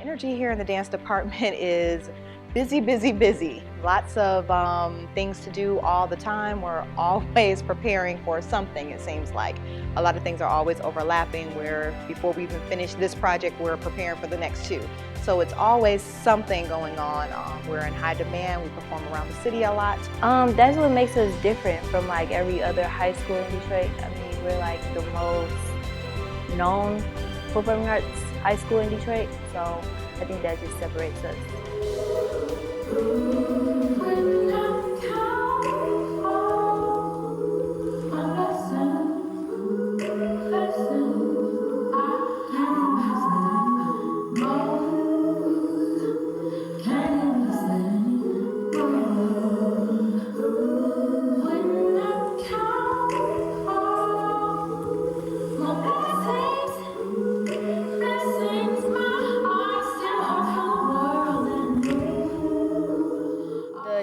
energy here in the dance department is busy, busy, busy. Lots of things to do all the time. We're always preparing for something, it seems like. A lot of things are always overlapping where before we even finish this project, we're preparing for the next two. So it's always something going on. We're in high demand. We perform around the city a lot. That's what makes us different from like every other high school in Detroit. I mean, we're like the most known performing arts high school in Detroit. So I think that just separates us.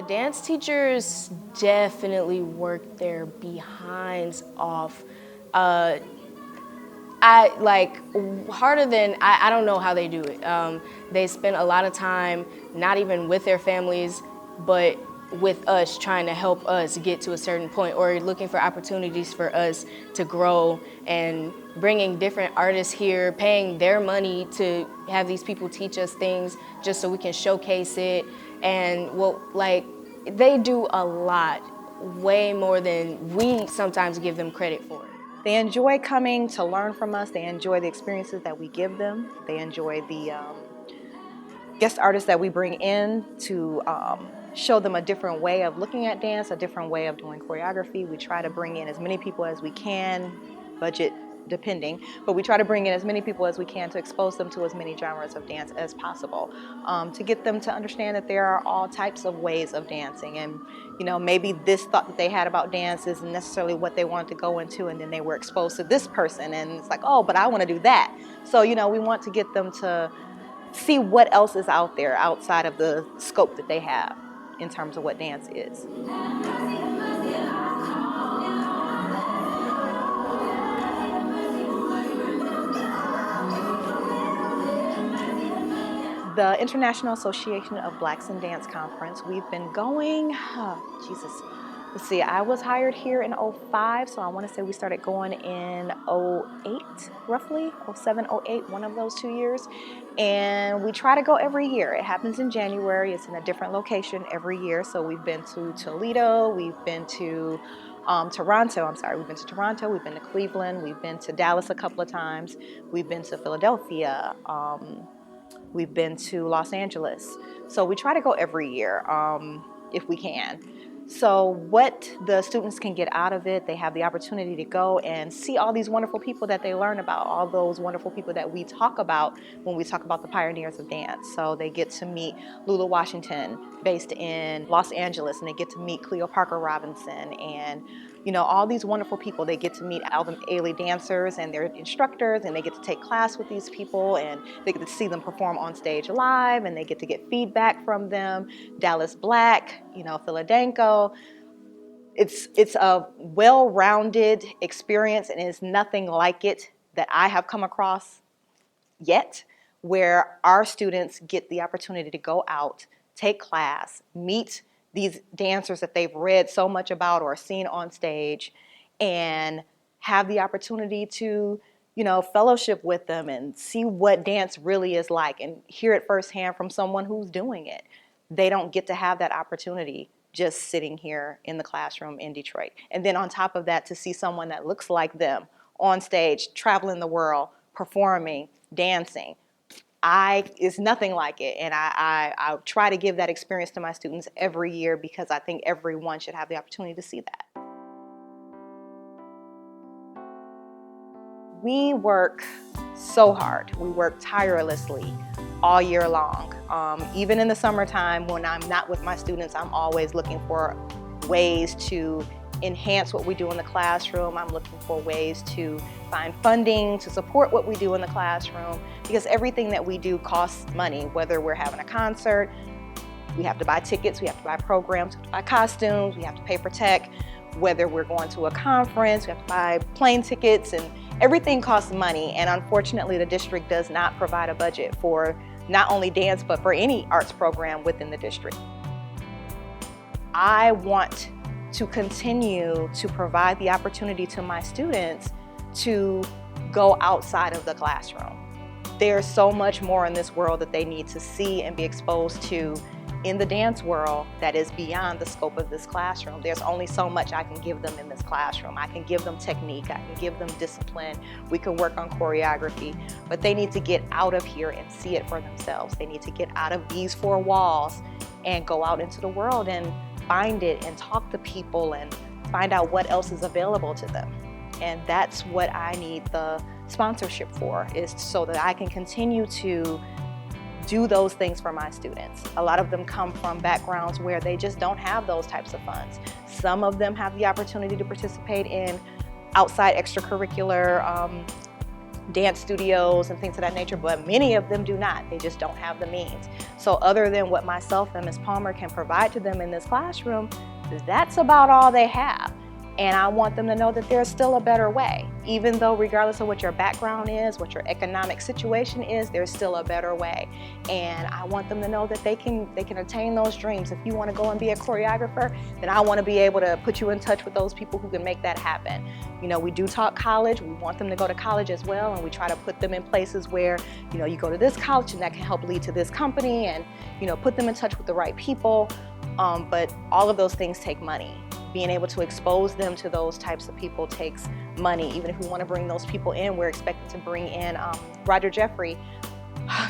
Dance teachers definitely work their behinds off. I don't know how they do it. They spend a lot of time not even with their families, but with us, trying to help us get to a certain point, or looking for opportunities for us to grow, and bringing different artists here, paying their money to have these people teach us things just so we can showcase it. And they do a lot, way more than we sometimes give them credit for. They enjoy coming to learn from us. They enjoy the experiences that we give them. They enjoy the guest artists that we bring in to show them a different way of looking at dance, a different way of doing choreography. We try to bring in as many people as we can, budget depending, but we try to bring in as many people as we can to expose them to as many genres of dance as possible, to get them to understand that there are all types of ways of dancing. And maybe this thought that they had about dance isn't necessarily what they wanted to go into, and then they were exposed to this person and it's like, oh, but I want to do that. So we want to get them to see what else is out there outside of the scope that they have in terms of what dance is. The International Association of Blacks in Dance Conference, we've been going, let's see, I was hired here in 05, so I want to say we started going in 08, roughly, 07, 08, one of those 2 years. And we try to go every year. It happens in January. It's in a different location every year. So we've been to Toledo, we've been to Toronto, we've been to Toronto, we've been to Cleveland, we've been to Dallas a couple of times, we've been to Philadelphia, we've been to Los Angeles. So we try to go every year if we can. So what the students can get out of it, they have the opportunity to go and see all these wonderful people that they learn about, all those wonderful people that we talk about when we talk about the pioneers of dance. So they get to meet Lula Washington, based in Los Angeles, and they get to meet Cleo Parker Robinson, and all these wonderful people. They get to meet Alvin Ailey dancers and their instructors, and they get to take class with these people, and they get to see them perform on stage live, and they get to get feedback from them. Dallas Black, Philadelphia. It's a well-rounded experience, and it's nothing like it that I have come across yet, where our students get the opportunity to go out, take class, meet these dancers that they've read so much about or seen on stage, and have the opportunity to, fellowship with them and see what dance really is like and hear it firsthand from someone who's doing it. They don't get to have that opportunity just sitting here in the classroom in Detroit. And then on top of that, to see someone that looks like them on stage, traveling the world, performing, dancing. It's nothing like it, and I try to give that experience to my students every year because I think everyone should have the opportunity to see that. We work so hard. We work tirelessly all year long. Even in the summertime when I'm not with my students, I'm always looking for ways to enhance what we do in the classroom. I'm looking for ways to find funding to support what we do in the classroom, because everything that we do costs money. Whether we're having a concert, we have to buy tickets, we have to buy programs, we have to buy costumes, we have to pay for tech. Whether we're going to a conference, we have to buy plane tickets, and everything costs money. And unfortunately, the district does not provide a budget for not only dance, but for any arts program within the district. I want to continue to provide the opportunity to my students to go outside of the classroom. There's so much more in this world that they need to see and be exposed to in the dance world that is beyond the scope of this classroom. There's only so much I can give them in this classroom. I can give them technique, I can give them discipline, we can work on choreography, but they need to get out of here and see it for themselves. They need to get out of these four walls and go out into the world and find it and talk to people and find out what else is available to them. And that's what I need the sponsorship for, is so that I can continue to do those things for my students. A lot of them come from backgrounds where they just don't have those types of funds. Some of them have the opportunity to participate in outside extracurricular dance studios and things of that nature, but many of them do not. They just don't have the means. So other than what myself and Ms. Palmer can provide to them in this classroom, that's about all they have. And I want them to know that there's still a better way. Even though regardless of what your background is, what your economic situation is, there's still a better way. And I want them to know that they can attain those dreams. If you want to go and be a choreographer, then I want to be able to put you in touch with those people who can make that happen. You know, we do talk college. We want them to go to college as well, and we try to put them in places where, you know, you go to this college and that can help lead to this company, and, you know, put them in touch with the right people. But all of those things take money. Being able to expose them to those types of people takes money. Even if we want to bring those people in, we're expected to bring in Roger Jeffrey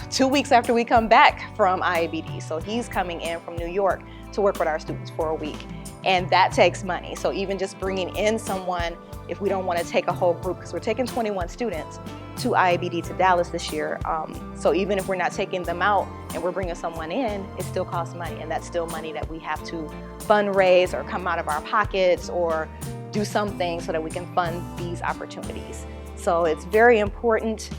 2 weeks after we come back from IABD. So he's coming in from New York to work with our students for a week. And that takes money. So even just bringing in someone, if we don't want to take a whole group, because we're taking 21 students to IABD to Dallas this year. So even if we're not taking them out and we're bringing someone in, it still costs money. And that's still money that we have to fundraise or come out of our pockets or do something so that we can fund these opportunities. So it's very important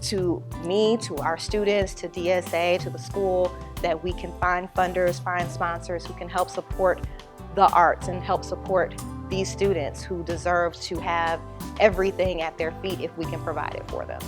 to me, to our students, to DSA, to the school, that we can find funders, find sponsors who can help support the arts and help support these students who deserve to have everything at their feet if we can provide it for them.